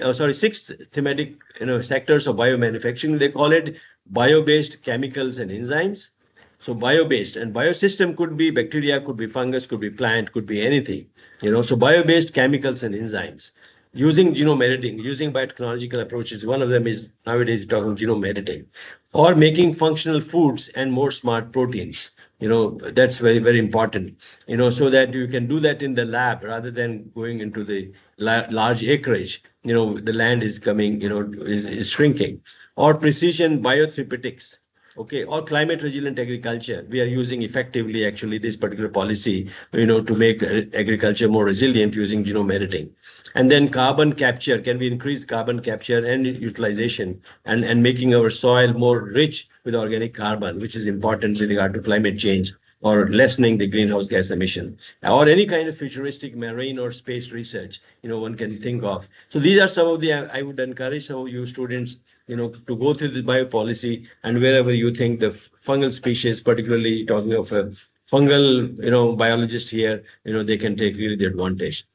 are 6 thematic, sectors of biomanufacturing. They call it bio-based chemicals and enzymes. So bio-based, and biosystem could be bacteria, could be fungus, could be plant, could be anything. So bio-based chemicals and enzymes. Using genome editing, using biotechnological approaches, one of them is nowadays talking genome editing, or making functional foods and more smart proteins. That's very, very important, so that you can do that in the lab rather than going into the large acreage. The land is coming, is shrinking. Or precision biotherapeutics, okay, or climate resilient agriculture. We are using effectively, actually, this particular policy, to make agriculture more resilient using genome editing. And then carbon capture, can we increase carbon capture and utilization, and making our soil more rich with organic carbon, which is important with regard to climate change, or lessening the greenhouse gas emission, or any kind of futuristic marine or space research, one can think of. So these are some of the, I would encourage some of you students, to go through the biopolicy, and wherever you think the fungal species, particularly talking of a fungal, biologist here, they can take really the advantage.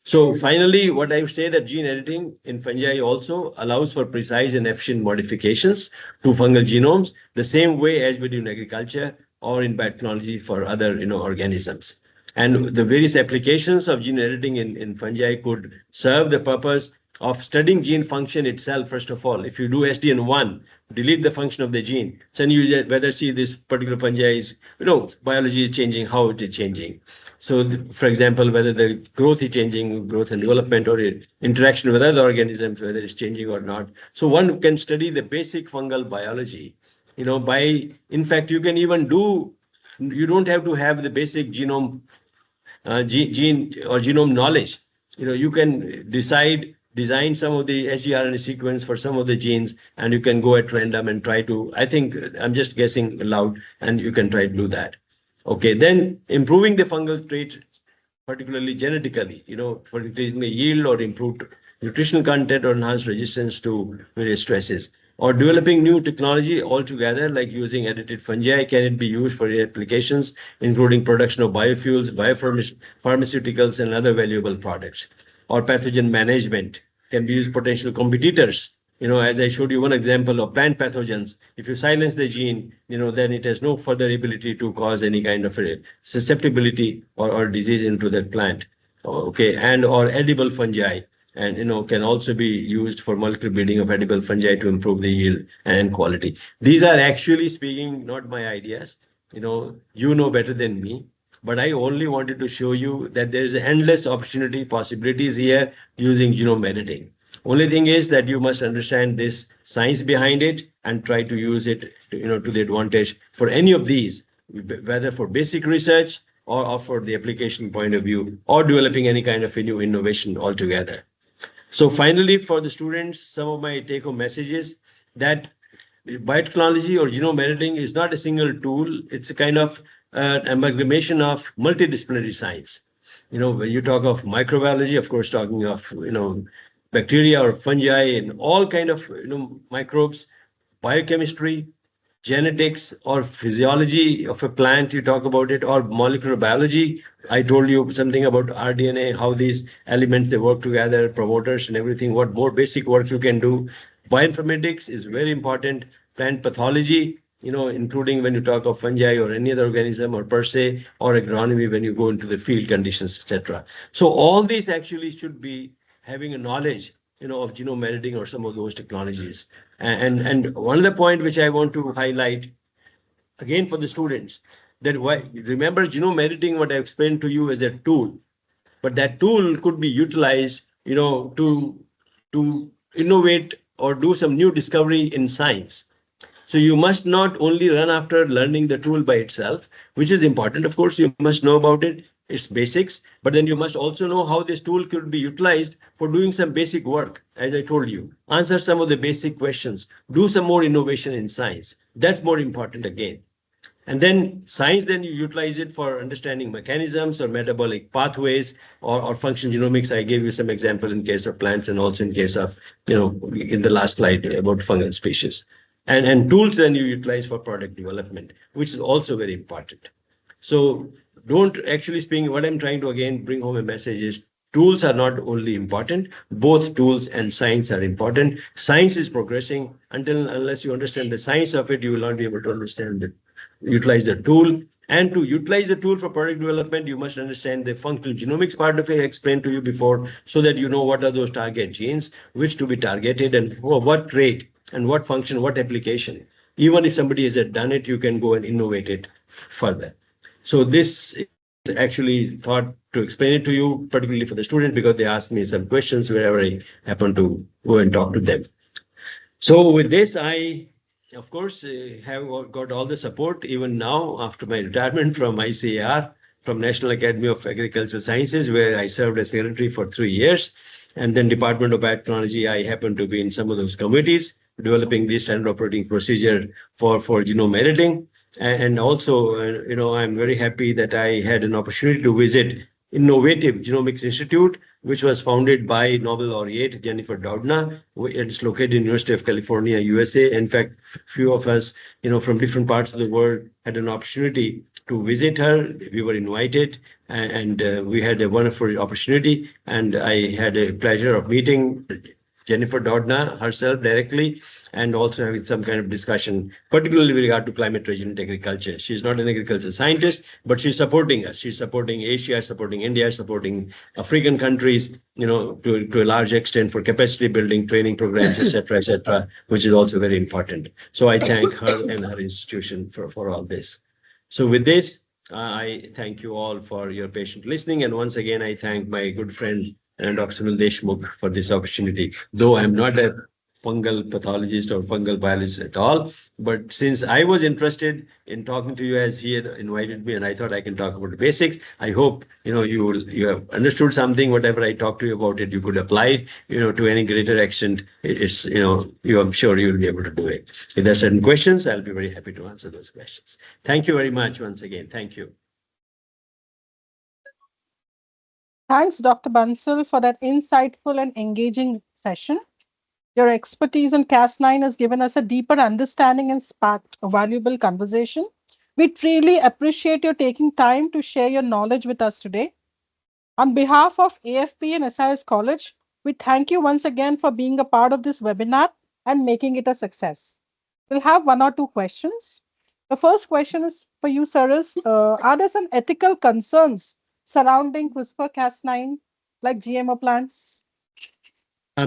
So finally, what I would say that gene editing in fungi also allows for precise and efficient modifications to fungal genomes, the same way as we do in agriculture or in biotechnology for other organisms. And the various applications of gene editing in fungi could serve the purpose of studying gene function itself, first of all. If you do SDN1, delete the function of the gene, then you whether see this particular fungi is, biology is changing, how it is changing. So, for example, whether the growth is changing, growth and development, or interaction with other organisms, whether it's changing or not. So one can study the basic fungal biology, in fact, you can even you don't have to have the basic genome gene or genome knowledge. You can design some of the sgRNA sequence for some of the genes, and you can go at random and try to, I think I'm just guessing aloud, and you can try to do that. Okay, then improving the fungal trait, particularly genetically, for increasing the yield or improved nutritional content or enhanced resistance to various stresses, or developing new technology altogether, like using edited fungi. Can it be used for applications, including production of biofuels, biopharmaceuticals, and other valuable products? Or pathogen management can be used potential competitors. As I showed you one example of plant pathogens, if you silence the gene, then it has no further ability to cause any kind of susceptibility or disease into that plant. Okay, and or edible fungi, and can also be used for molecular breeding of edible fungi to improve the yield and quality. These are, actually speaking, not my ideas. You know better than me, but I only wanted to show you that there is endless opportunity, possibilities here using genome editing. Only thing is that you must understand this science behind it and try to use it to the advantage for any of these, whether for basic research or for the application point of view, or developing any kind of a new innovation altogether. So finally, for the students, some of my take-home messages that biotechnology or genome editing is not a single tool. It's a kind of amalgamation of multidisciplinary science. When you talk of microbiology, of course, talking of, bacteria or fungi and all kind of, microbes, biochemistry, genetics or physiology of a plant, you talk about it, or molecular biology. I told you something about rDNA, how these elements, they work together, promoters and everything, what more basic work you can do. Bioinformatics is very important. Plant pathology, including when you talk of fungi or any other organism or per se, or agronomy when you go into the field conditions, etc. So all these actually should be having a knowledge, of genome editing or some of those technologies. And one other point which I want to highlight, again for the students, that remember genome editing, what I explained to you, is a tool, but that tool could be utilized, to innovate or do some new discovery in science. So you must not only run after learning the tool by itself, which is important. Of course, you must know about it, its basics, but then you must also know how this tool could be utilized for doing some basic work. As I told you, answer some of the basic questions, do some more innovation in science. That's more important again. And then science, then you utilize it for understanding mechanisms or metabolic pathways or function genomics. I gave you some example in case of plants and also in case of, in the last slide about fungal species. And tools then you utilize for product development, which is also very important. So don't, actually speaking, what I'm trying to again bring home a message is tools are not only important, both tools and science are important. Science is progressing. Unless you understand the science of it, you will not be able to understand it, utilize the tool. And to utilize the tool for product development, you must understand the functional genomics part of it I explained to you before, so that you know what are those target genes, which to be targeted, and for what trait and what function, what application. Even if somebody has done it, you can go and innovate it further. So this is actually thought to explain it to you, particularly for the student, because they ask me some questions wherever I happen to go and talk to them. So with this, I, of course, have got all the support even now after my retirement from ICAR, from National Academy of Agricultural Sciences, where I served as secretary for 3 years. And then Department of Biotechnology, I happen to be in some of those committees, developing the standard operating procedure for genome editing. And also, I'm very happy that I had an opportunity to visit Innovative Genomics Institute, which was founded by Nobel laureate Jennifer Doudna. It's located in University of California, USA. In fact, few of us, from different parts of the world had an opportunity to visit her. We were invited, and we had a wonderful opportunity. And I had a pleasure of meeting Jennifer Doudna herself directly, and also having some kind of discussion, particularly with regard to climate resilient agriculture. She's not an agricultural scientist, but she's supporting us. She's supporting Asia, supporting India, supporting African countries, to a large extent for capacity building, training programs, etc., which is also very important. So I thank her and her institution for all this. So with this, I thank you all for your patient listening. And once again, I thank my good friend and Dr. Sunil Deshmukh for this opportunity. Though I'm not a fungal pathologist or fungal biologist at all, but since I was interested in talking to you as he had invited me, and I thought I can talk about the basics, I hope you have understood something. Whatever I talked to you about it, you could apply it, to any greater extent. I'm sure you will be able to do it. If there are certain questions, I'll be very happy to answer those questions. Thank you very much once again. Thank you. Thanks, Dr. Bansal, for that insightful and engaging session. Your expertise on Cas9 has given us a deeper understanding and sparked a valuable conversation. We truly appreciate your taking time to share your knowledge with us today. On behalf of AFB and SIS College, we thank you once again for being a part of this webinar and making it a success. We'll have one or two questions. The first question is for you, Saras. Are there some ethical concerns surrounding CRISPR-Cas9, like GMO plants?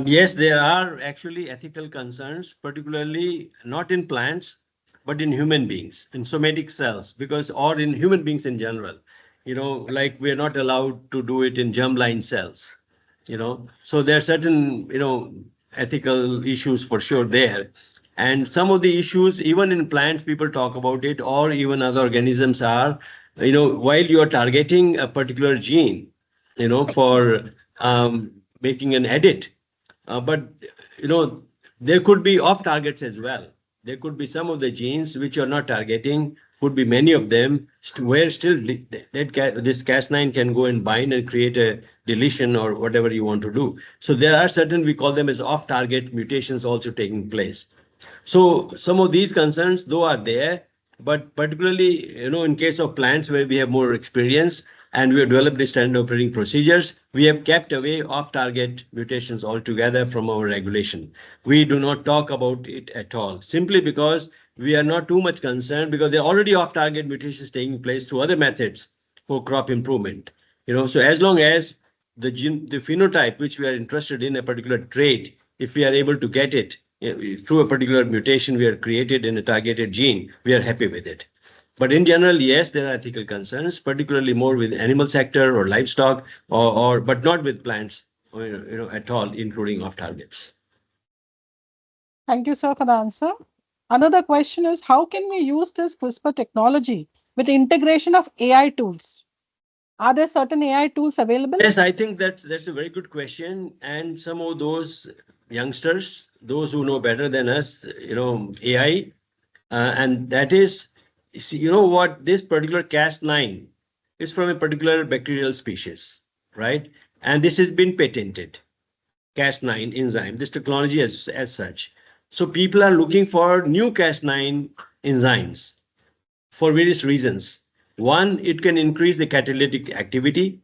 Yes, there are actually ethical concerns, particularly not in plants, but in human beings, in somatic cells, or in human beings in general. Like we're not allowed to do it in germline cells. So there are certain, ethical issues for sure there. And some of the issues, even in plants, people talk about it, or even other organisms are, while you're targeting a particular gene, for making an edit, but there could be off targets as well. There could be some of the genes which you're not targeting, could be many of them, where still this Cas9 can go and bind and create a deletion or whatever you want to do. So there are certain, we call them as off target mutations also taking place. So some of these concerns, though, are there, but particularly, in case of plants where we have more experience and we have developed the standard operating procedures, we have kept away off-target mutations altogether from our regulation. We do not talk about it at all, simply because we are not too much concerned, because there are already off-target mutations taking place through other methods for crop improvement. So as long as the phenotype which we are interested in, a particular trait, if we are able to get it through a particular mutation we are created in a targeted gene, we are happy with it. But in general, yes, there are ethical concerns, particularly more with animal sector or livestock, but not with plants, at all, including off targets. Thank you, sir, for the answer. Another question is, how can we use this CRISPR technology with the integration of AI tools? Are there certain AI tools available? Yes, I think that's a very good question. And some of those youngsters, those who know better than us, AI, and that is, what, this particular Cas9 is from a particular bacterial species, right? And this has been patented, Cas9 enzyme, this technology as such. So people are looking for new Cas9 enzymes for various reasons. One, it can increase the catalytic activity.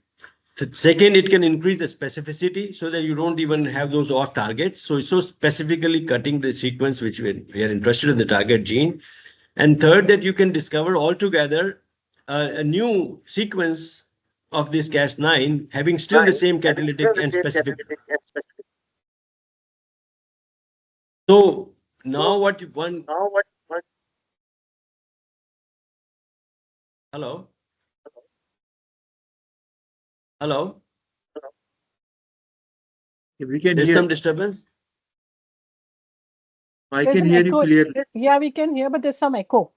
Second, it can increase the specificity so that you don't even have those off targets. So it's so specifically cutting the sequence which we are interested in, the target gene. And third, that you can discover altogether a new sequence of this Cas9 having still the same catalytic and specific. So now what you want? Hello? Hello? We can There's hear. some disturbance? I There's can an hear you echo. clearly. Yeah, we can hear, but there's some echo.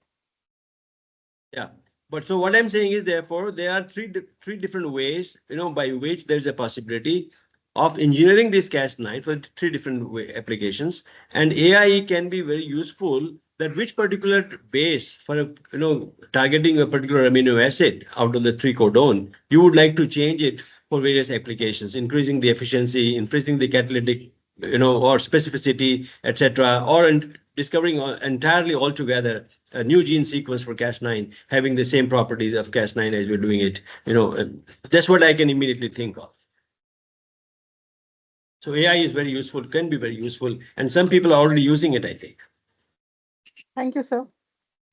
Yeah. But so what I'm saying is, therefore, there are three different ways, by which there's a possibility of engineering this Cas9 for three different applications. And AI can be very useful, that which particular base for targeting a particular amino acid out of the 3 codon, you would like to change it for various applications, increasing the efficiency, increasing the catalytic, or specificity, etc., or discovering entirely altogether a new gene sequence for Cas9 having the same properties of Cas9 as we're doing it. That's what I can immediately think of. So AI is very useful, can be very useful, and some people are already using it, I think. Thank you, sir.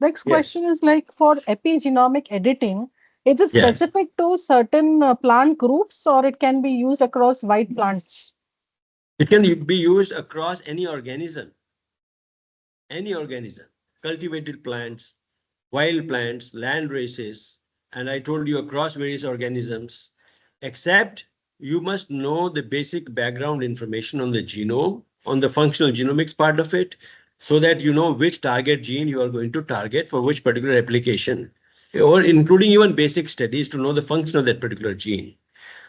Next Yes. question is like for epigenomic editing, is it Yes. specific to certain plant groups or it can be used across wide plants? It can be used across any organism, cultivated plants, wild plants, land races, and I told you across various organisms, except you must know the basic background information on the genome, on the functional genomics part of it, so that you know which target gene you are going to target for which particular application, or including even basic studies to know the function of that particular gene.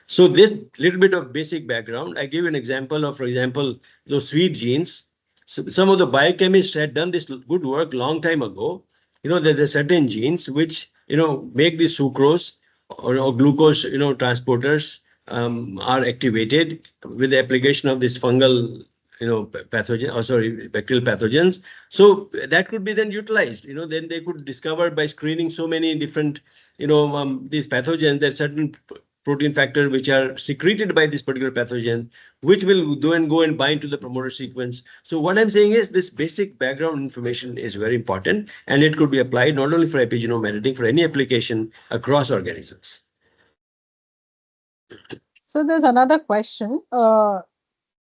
So this little bit of basic background, I give an example of, for example, those sweet genes. So some of the biochemists had done this good work long time ago. There are certain genes which, make the sucrose or glucose, transporters are activated with the application of this fungal, pathogen, or sorry, bacterial pathogens. So that could be then utilized. Then they could discover by screening so many different, these pathogens that certain protein factor which are secreted by this particular pathogen, which will go and bind to the promoter sequence. So what I'm saying is this basic background information is very important, and it could be applied not only for epigenome editing, for any application across organisms. So there's another question.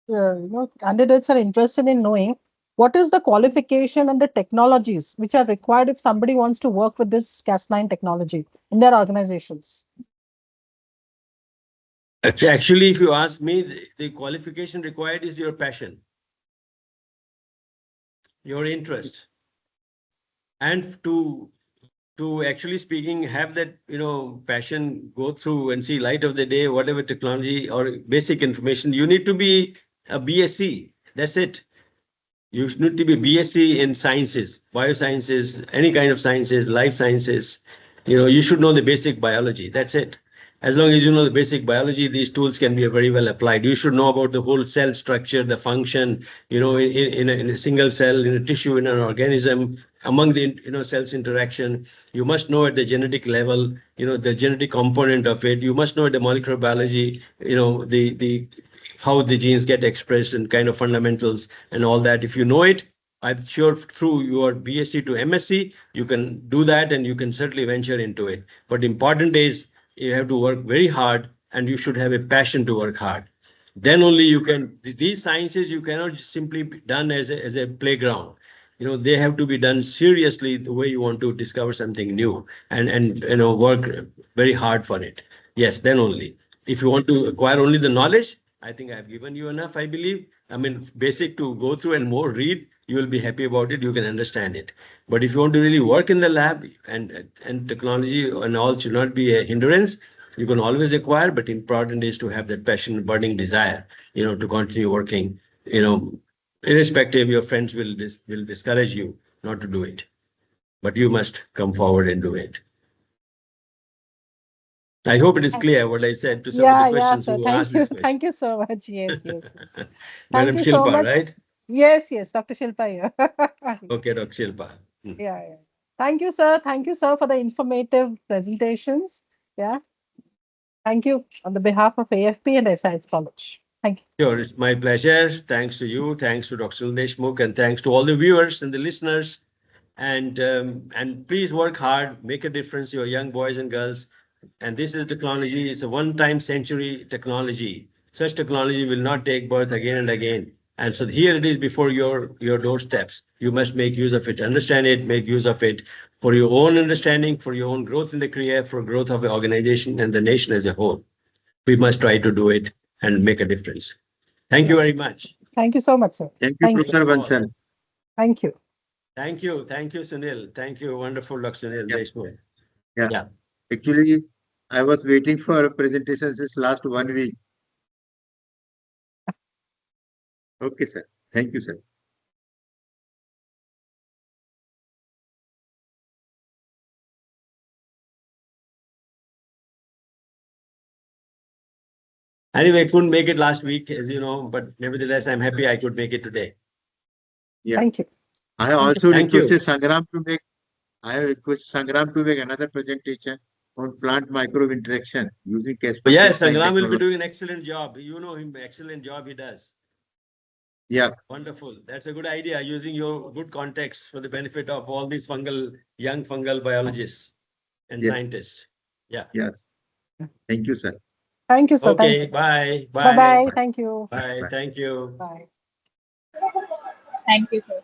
Candidates are interested in knowing what is the qualification and the technologies which are required if somebody wants to work with this Cas9 technology in their organizations. Actually, if you ask me, the qualification required is your passion, your interest, and to actually speaking, have that, passion, go through and see light of the day, whatever technology or basic information. You need to be a BSc. That's it. You need to be BSc in sciences, biosciences, any kind of sciences, life sciences. You should know the basic biology. That's it. As long as you know the basic biology, these tools can be very well applied. You should know about the whole cell structure, the function, in a single cell, in a tissue, in an organism, among the, cells interaction. You must know at the genetic level, the genetic component of it. You must know at the molecular biology, the how the genes get expressed and kind of fundamentals and all that. If you know it, I'm sure through your BSc to MSc, you can do that and you can certainly venture into it. But important is you have to work very hard and you should have a passion to work hard. Then only you can, these sciences, you cannot simply be done as a playground. They have to be done seriously the way you want to discover something new and work very hard for it. Yes, then only. If you want to acquire only the knowledge, I think I've given you enough, I believe. I mean, basic to go through and more read, you will be happy about it. You can understand it. But if you want to really work in the lab and technology and all should not be a hindrance, you can always acquire, but important is to have that passion, burning desire, to continue working, irrespective, your friends will discourage you not to do it. But you must come forward and do it. I hope it is clear what I said to some of the questions Sir. who Thank asked you. this question. Thank you so much. Yes. Madam Thank you so Shilpa, much. right? Yes, Dr. Shilpa here. Okay, Dr. Shilpa. Yeah. Thank you, sir. Thank you, sir, for the informative presentations. Yeah. Thank you on the behalf of AFP and SIES College. Thank you. Sure, it's my pleasure. Thanks to you, thanks to Dr. Deshmukh, and thanks to all the viewers and the listeners. And please work hard, make a difference, your young boys and girls. And this is technology, it's a one-time century technology. Such technology will not take birth again and again. And so here it is before your doorsteps. You must make use of it, understand it, make use of it for your own understanding, for your own growth in the career, for growth of the organization and the nation as a whole. We must try to do it and make a difference. Thank you very much. Thank you so much, sir. Thank you, Professor Bansal. Thank you. Thank you, Sunil. Thank you, wonderful Dr. Sunil Deshmukh. Yeah. Actually, I was waiting for a presentation since last 1 week. Okay, sir. Thank you, sir. Anyway, I couldn't make it last week, as you know, but nevertheless, I'm happy I could make it today. Yeah. Thank you. I have also Thank you. requested Sangram to make. I have requested Sangram to make another presentation on plant microbe interaction using CRISPR Yes, Cas9 Sangram will be technology. doing an excellent job. You know him, excellent job he does. Yeah, Wonderful. That's a good idea, using your good context for the benefit of all these young fungal biologists and yeah, scientists. Yeah. yes. Thank you, sir. Thank you, sir. Thank Okay. you. Bye. Bye-bye. Bye. Thank you. Bye. Bye. Thank you. Bye. Thank you, sir.